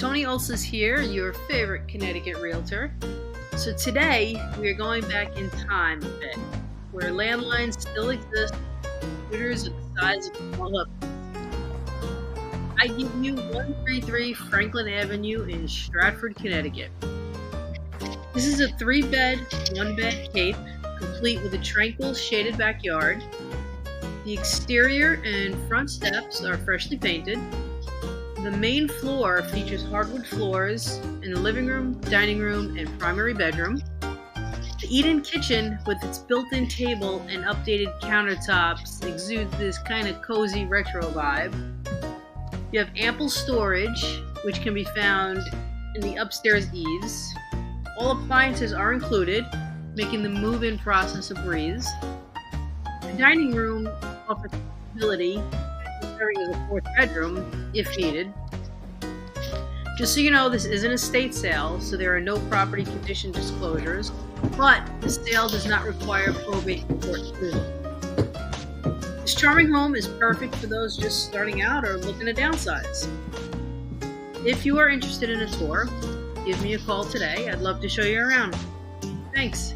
Tony Olson is here, your favorite Connecticut realtor. So today we are going back in time a bit, where landlines still exist, computers are the size of a small up. I give you 133 Franklin Avenue in Stratford, Connecticut. This is a 3-bed, 1-bed Cape, complete with a tranquil shaded backyard. The exterior and front steps are freshly painted. The main floor features hardwood floors in the living room, dining room, and primary bedroom. The eat-in kitchen with its built-in table and updated countertops exudes this kind of cozy retro vibe. You have ample storage, which can be found in the upstairs eaves. All appliances are included, making the move-in process a breeze. The dining room offers flexibility, serving as a fourth bedroom if needed. Just so you know, this is an estate sale, so there are no property condition disclosures, but the sale does not require probate court approval. This charming home is perfect for those just starting out or looking to downsize. If you are interested in a tour, give me a call today. I'd love to show you around. Thanks.